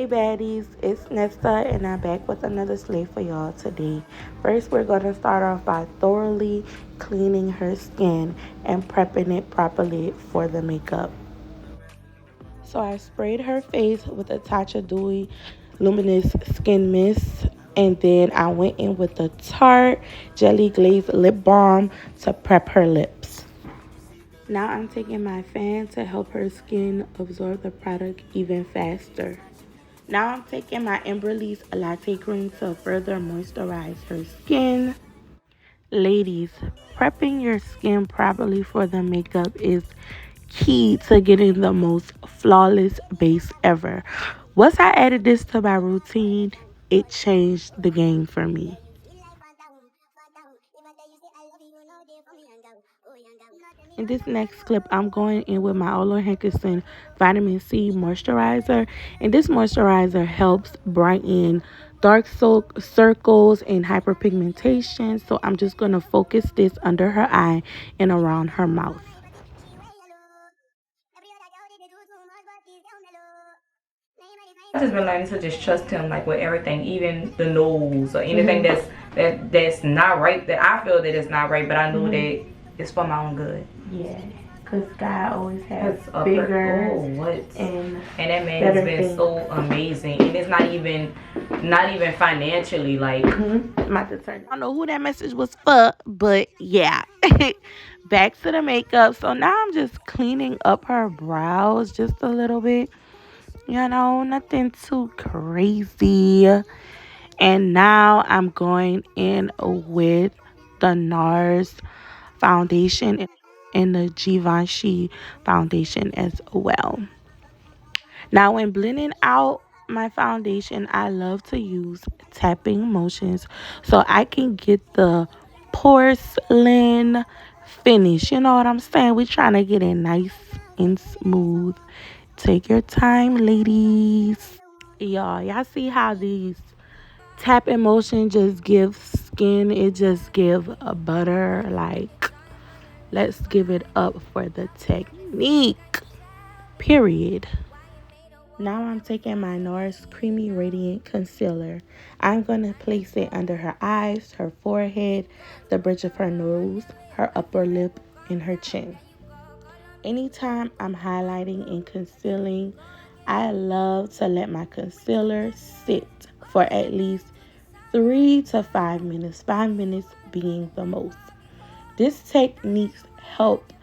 baddies, it's Nesta and I'm back with another slay for y'all today. First, we're going to start off by thoroughly cleaning her skin and prepping it properly for the makeup. So I sprayed her face with a tatcha dewy luminous skin mist, and then I went in with the Tarte Jelly Glaze Lip Balm to prep her lips. Now I'm taking my fan to help her skin absorb the product even faster. Now I'm taking my embryolisseusa latte cream to further moisturize her skin. Ladies, prepping your skin properly for the makeup is key to getting the most flawless base ever. Once I added this to my routine, it changed the game for me. In this next clip, I'm going in with my olehenriksen vitamin C moisturizer, and this moisturizer helps brighten dark circles and hyperpigmentation. So I'm just going to focus this under her eye and around her mouth. I've just been learning to just trust him, like with everything, even the nose or anything that's not right, that I feel that it's not right, but I know that it's for my own good. Yeah, because God always has bigger and that man has been so amazing, and it's not even financially like. My turn. I don't know who that message was for, but yeah. Back to the makeup. So now I'm just cleaning up her brows just a little bit. You know, nothing too crazy. And now I'm going in with the NARS foundation and the Givenchy foundation as well. Now, when blending out my foundation, I love to use tapping motions so I can get the porcelain finish. You know what I'm saying? We're trying to get it nice and smooth. Take your time, ladies. Y'all see how these tapping motion just give skin, it just give a butter. Like, let's give it up for the technique, period. Now I'm taking my NARS Creamy Radiant Concealer. I'm going to place it under her eyes, her forehead, the bridge of her nose, her upper lip, and her chin. Anytime I'm highlighting and concealing, I love to let my concealer sit for at least 3 to 5 minutes, 5 minutes being the most. This technique helps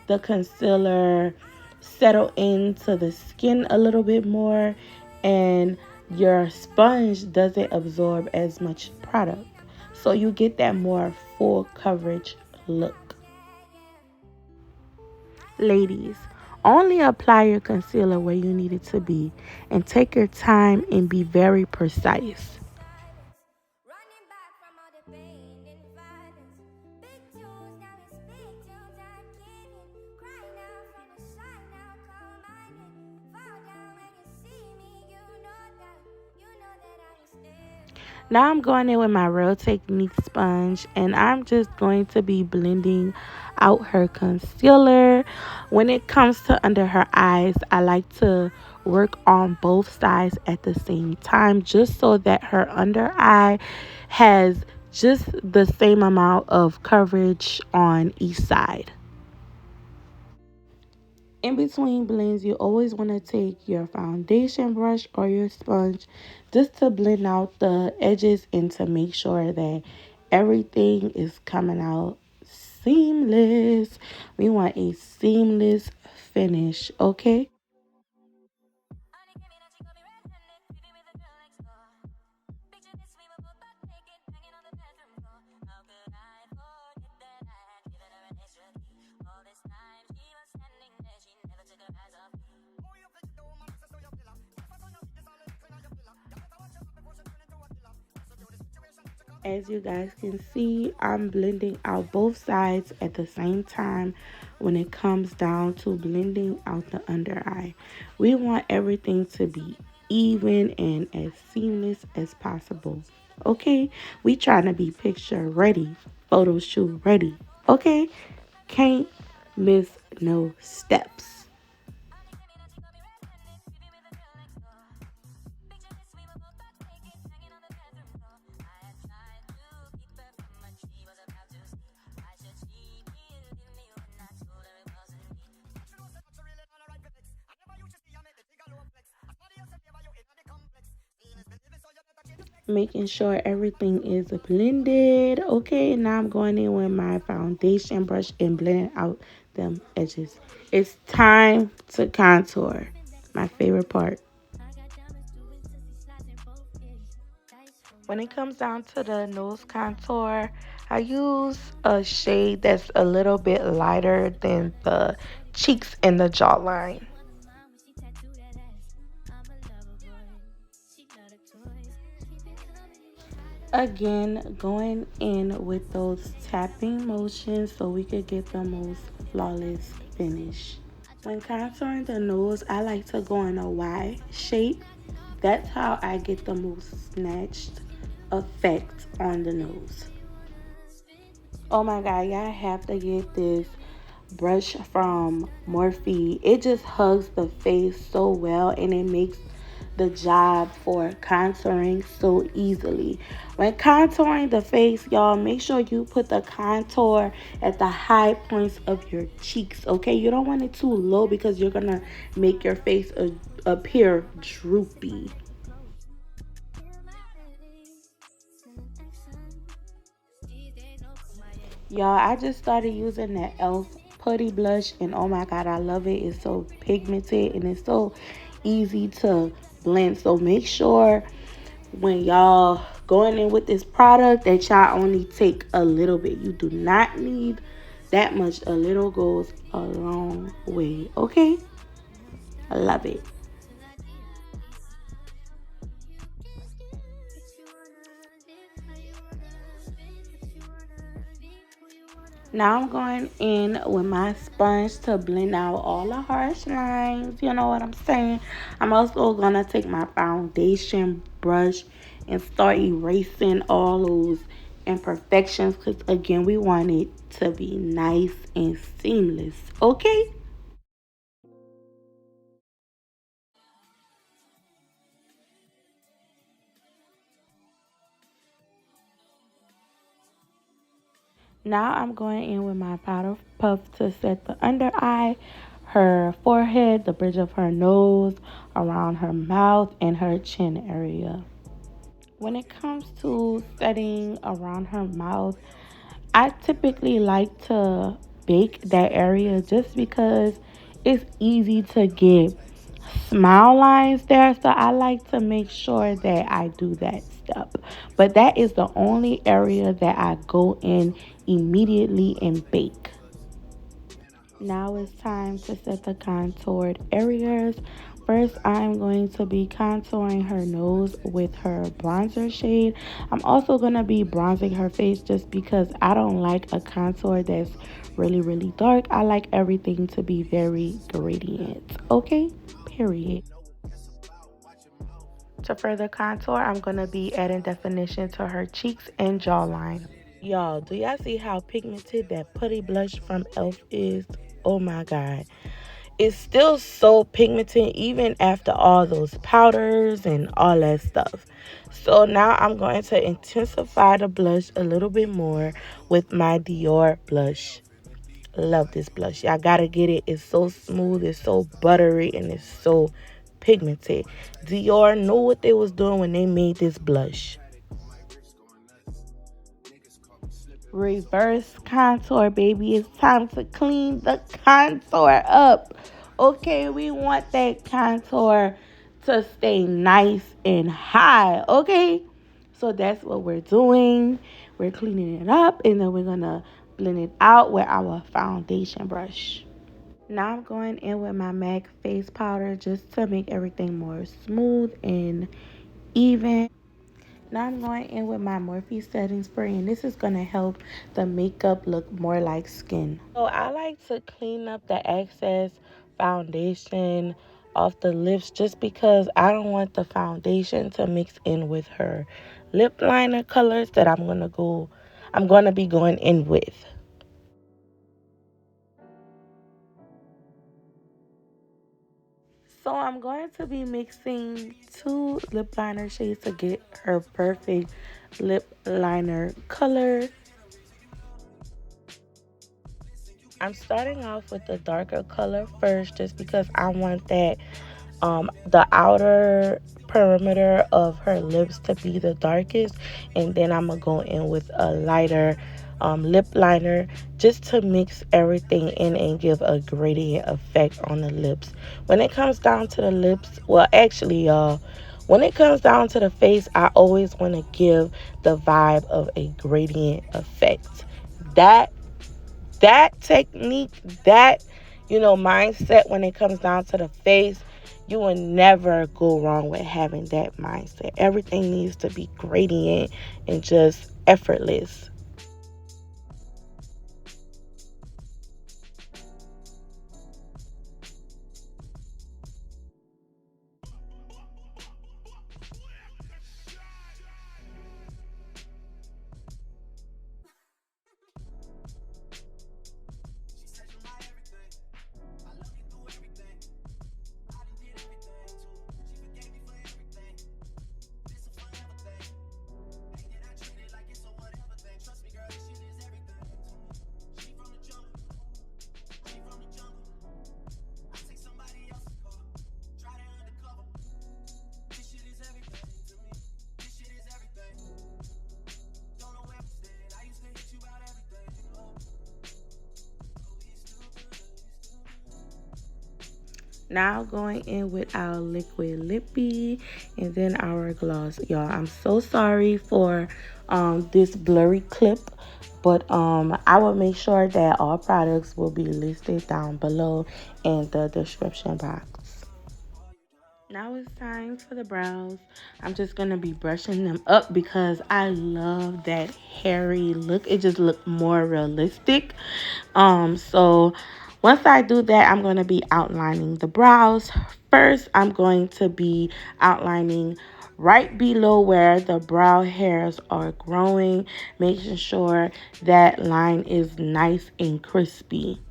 the concealer settle into the skin a little bit more, and your sponge doesn't absorb as much product, so you get that more full coverage look. Ladies, only apply your concealer where you need it to be, and take your time and be very precise. Now I'm going in with my Real Technique sponge, and I'm just going to be blending out her concealer. When it comes to under her eyes, I like to work on both sides at the same time, just so that her under eye has just the same amount of coverage on each side. In between blends, you always want to take your foundation brush or your sponge just to blend out the edges and to make sure that everything is coming out seamless. We want a seamless finish, okay? As you guys can see, I'm blending out both sides at the same time when it comes down to blending out the under eye. We want everything to be even and as seamless as possible. Okay? We trying to be picture ready, photo shoot ready. Okay? Can't miss no steps. Making sure everything is blended. Okay, now I'm going in with my foundation brush and blending out them edges. It's time to contour. My favorite part. When it comes down to the nose contour, I use a shade that's a little bit lighter than the cheeks and the jawline. Again, going in with those tapping motions so we could get the most flawless finish. When contouring the nose, I like to go in a Y shape. That's how I get the most snatched effect on the nose. Oh my god, y'all have to get this brush from Morphe. It just hugs the face so well and it makes the job for contouring so easily. When contouring the face, y'all, make sure you put the contour at the high points of your cheeks, okay? You don't want it too low because you're gonna make your face appear droopy. Y'all, I just started using that elf putty blush and oh my god, I love it. It's so pigmented and it's so easy to blend. So make sure when y'all going in with this product that y'all only take a little bit. You do not need that much. A little goes a long way. Okay, I love it. Now I'm going in with my sponge to blend out all the harsh lines. You know what I'm saying? I'm also going to take my foundation brush and start erasing all those imperfections. Because, again, we want it to be nice and seamless. Okay? Now I'm going in with my powder puff to set the under eye, her forehead, the bridge of her nose, around her mouth, and her chin area. When it comes to setting around her mouth, I typically like to bake that area just because it's easy to get smile lines there. So I like to make sure that I do that step. But that is the only area that I go in immediately and bake. Now it's time to set the contoured areas. First, I'm going to be contouring her nose with her bronzer shade. I'm also going to be bronzing her face just because I don't like a contour that's really, really dark. I like everything to be very gradient. Okay? Period. To further contour, I'm going to be adding definition to her cheeks and jawline. Y'all, do y'all see how pigmented that putty blush from e.l.f. is? Oh my god. It's still so pigmented even after all those powders and all that stuff. So now I'm going to intensify the blush a little bit more with my Dior blush. Love this blush. Y'all gotta get it. It's so smooth, it's so buttery, and it's so pigmented. Dior knew what they was doing when they made this blush. Reverse contour, baby. It's time to clean the contour up. Okay, we want that contour to stay nice and high. Okay, so that's what we're doing. We're cleaning it up and then we're gonna blend it out with our foundation brush. Now I'm going in with my MAC face powder just to make everything more smooth and even. Now I'm going in with my Morphe setting spray and this is going to help the makeup look more like skin. So I like to clean up the excess foundation off the lips just because I don't want the foundation to mix in with her lip liner colors that I'm going to be going in with. So I'm going to be mixing two lip liner shades to get her perfect lip liner color. I'm starting off with the darker color first just because I want that the outer perimeter of her lips to be the darkest, and then I'm gonna go in with a lighter lip liner just to mix everything in and give a gradient effect on the lips. When it comes down to the lips, well, actually, y'all, when it comes down to the face, I always want to give the vibe of a gradient effect. That that technique, that mindset when it comes down to the face, you will never go wrong with having that mindset. Everything needs to be gradient and just effortless. Now going in with our liquid lippy and then our gloss. Y'all, I'm so sorry for this blurry clip, but I will make sure that all products will be listed down below in the description box. Now it's time for the brows. I'm just going to be brushing them up because I love that hairy look. It just looks more realistic. So once I do that, I'm going to be outlining the brows. First, I'm going to be outlining right below where the brow hairs are growing, making sure that line is nice and crispy.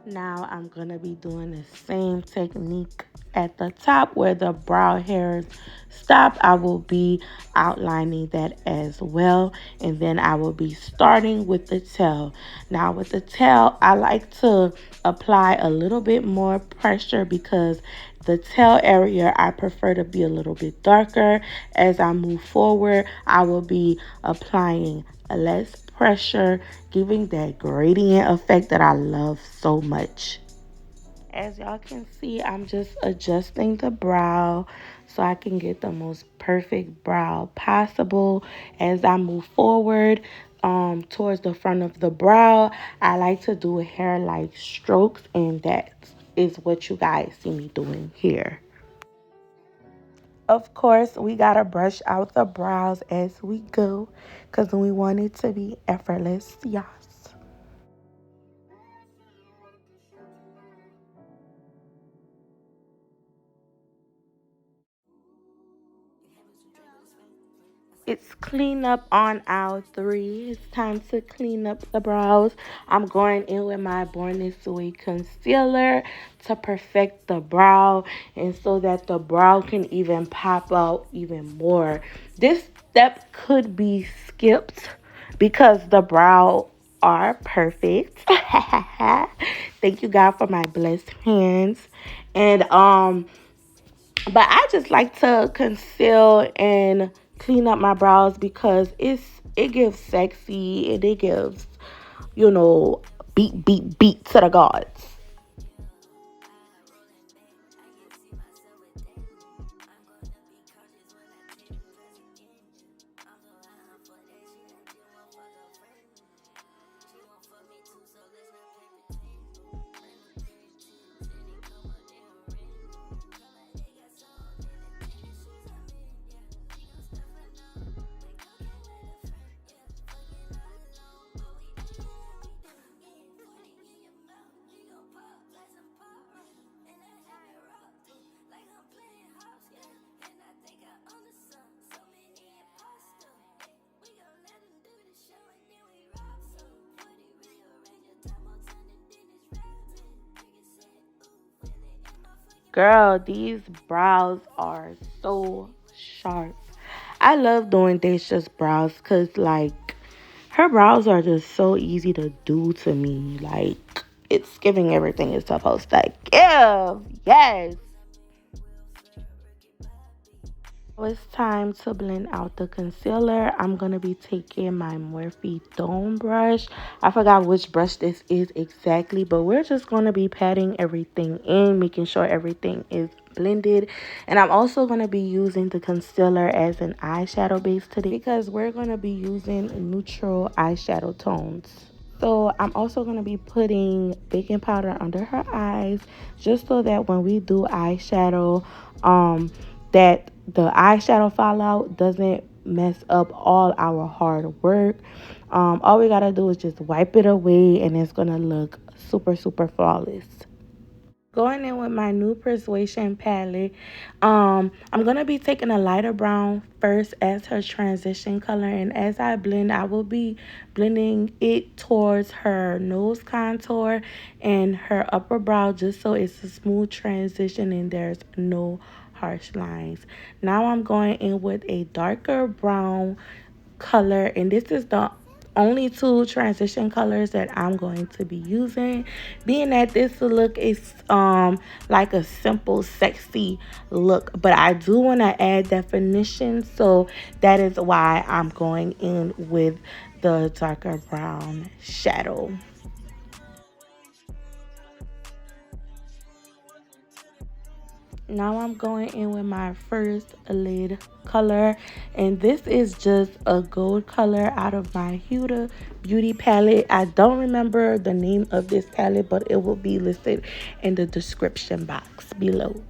Now I'm going to be doing the same technique at the top where the brow hairs stop. I will be outlining that as well. And then I will be starting with the tail. Now with the tail, I like to apply a little bit more pressure because the tail area I prefer to be a little bit darker. As I move forward, I will be applying less pressure, giving that gradient effect that I love so much. As y'all can see, I'm just adjusting the brow so I can get the most perfect brow possible. As I move forward towards the front of the brow, I like to do hair-like strokes, and that is what you guys see me doing here. Of course, we gotta brush out the brows as we go because we want it to be effortless, yes. It's clean up on aisle 3. It's time to clean up the brows. I'm going in with my Buisness concealer to perfect the brow and so that the brow can even pop out even more. This step could be skipped because the brow are perfect. Thank you God for my blessed hands. And but I just like to conceal and clean up my brows because it gives sexy and it gives, you know, beat to the gods. Girl, these brows are so sharp. I love doing Dacia's brows because, like, her brows are just so easy to do to me. Like, it's giving everything it's supposed to give. Yes. Now it's time to blend out the concealer. I'm going to be taking my Morphe Dome brush. I forgot which brush this is exactly, but we're just going to be patting everything in, making sure everything is blended. And I'm also going to be using the concealer as an eyeshadow base today because we're going to be using neutral eyeshadow tones. So I'm also going to be putting baking powder under her eyes just so that when we do eyeshadow, that the eyeshadow fallout doesn't mess up all our hard work. All we got to do is just wipe it away and it's going to look super, super flawless. Going in with my new Persuasion palette, I'm going to be taking a lighter brown first as her transition color. And as I blend, I will be blending it towards her nose contour and her upper brow just so it's a smooth transition and there's no harsh lines. Now I'm going in with a darker brown color, and this is the only two transition colors that I'm going to be using, being that this look is like a simple sexy look, but I do want to add definition, so that is why I'm going in with the darker brown shadow. Now I'm going in with my first lid color, and this is just a gold color out of my Huda Beauty palette. I don't remember the name of this palette, but it will be listed in the description box below.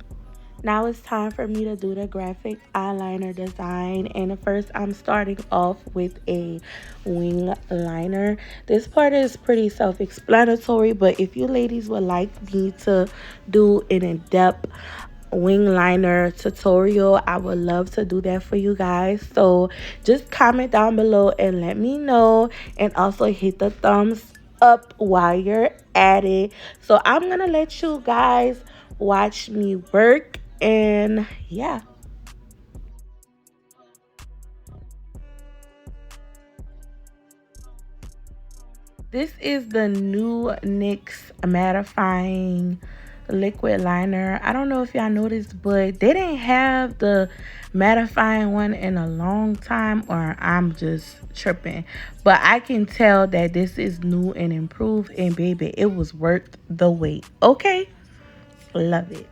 Now it's time for me to do the graphic eyeliner design, and first I'm starting off with a wing liner. This part is pretty self-explanatory, but if you ladies would like me to do an in-depth wing liner tutorial, I would love to do that for you guys. So just comment down below and let me know, and also hit the thumbs up while you're at it. So I'm gonna let you guys watch me work, and yeah. This is the new NYX mattifying liquid liner. I don't know if y'all noticed, but they didn't have the mattifying one in a long time, or I'm just tripping. But I can tell that this is new and improved, and baby, it was worth the wait. Okay? Love it.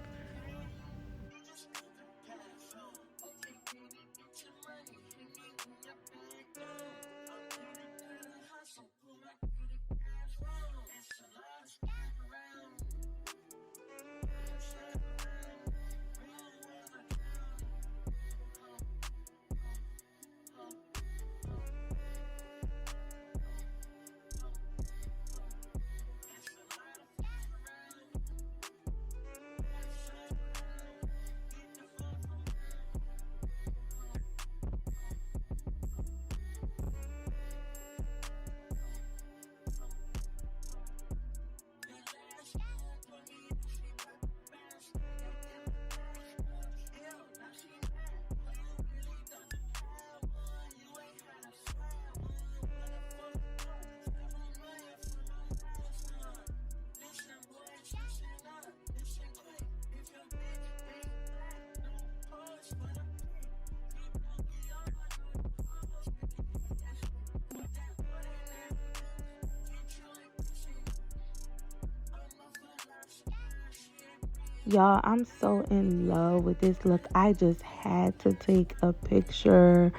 Y'all, I'm so in love with this look. I just had to take a picture.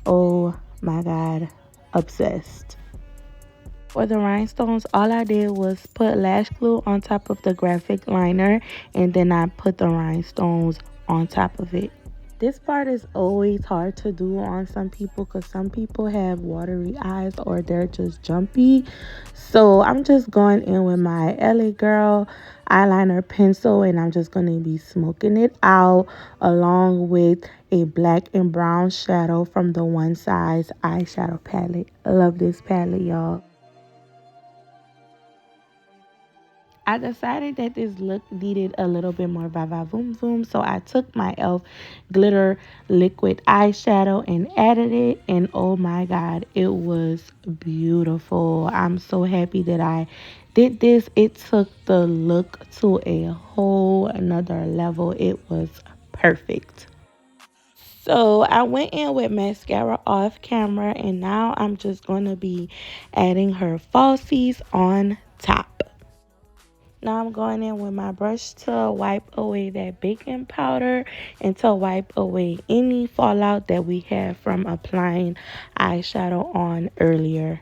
Oh my God, obsessed. For the rhinestones, all I did was put lash glue on top of the graphic liner, and then I put the rhinestones on top of it. This part is always hard to do on some people because some people have watery eyes or they're just jumpy. So I'm just going in with my LA Girl eyeliner pencil, and I'm just going to be smoking it out along with a black and brown shadow from the Onessize eyeshadow palette. I love this palette, y'all. I decided that this look needed a little bit more va voom voom, so I took my e.l.f. glitter liquid eyeshadow and added it, and oh my God, it was beautiful. I'm so happy that I did this. It took the look to a whole another level. It was perfect. So I went in with mascara off camera, and now I'm just going to be adding her falsies on top. Now I'm going in with my brush to wipe away that baking powder and to wipe away any fallout that we had from applying eyeshadow on earlier.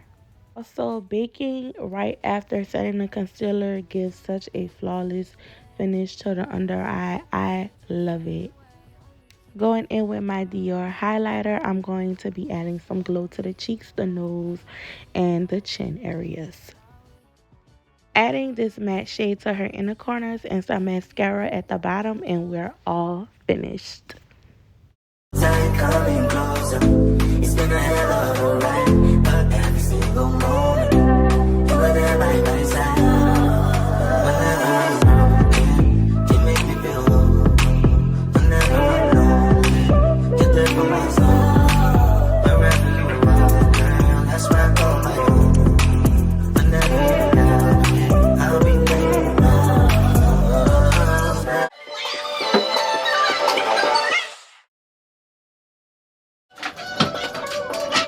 Also, baking right after setting the concealer gives such a flawless finish to the under eye. I love it. Going in with my Dior highlighter, I'm going to be adding some glow to the cheeks, the nose, and the chin areas. Adding this matte shade to her inner corners and some mascara at the bottom, and we're all finished. It's been a hell of a ride.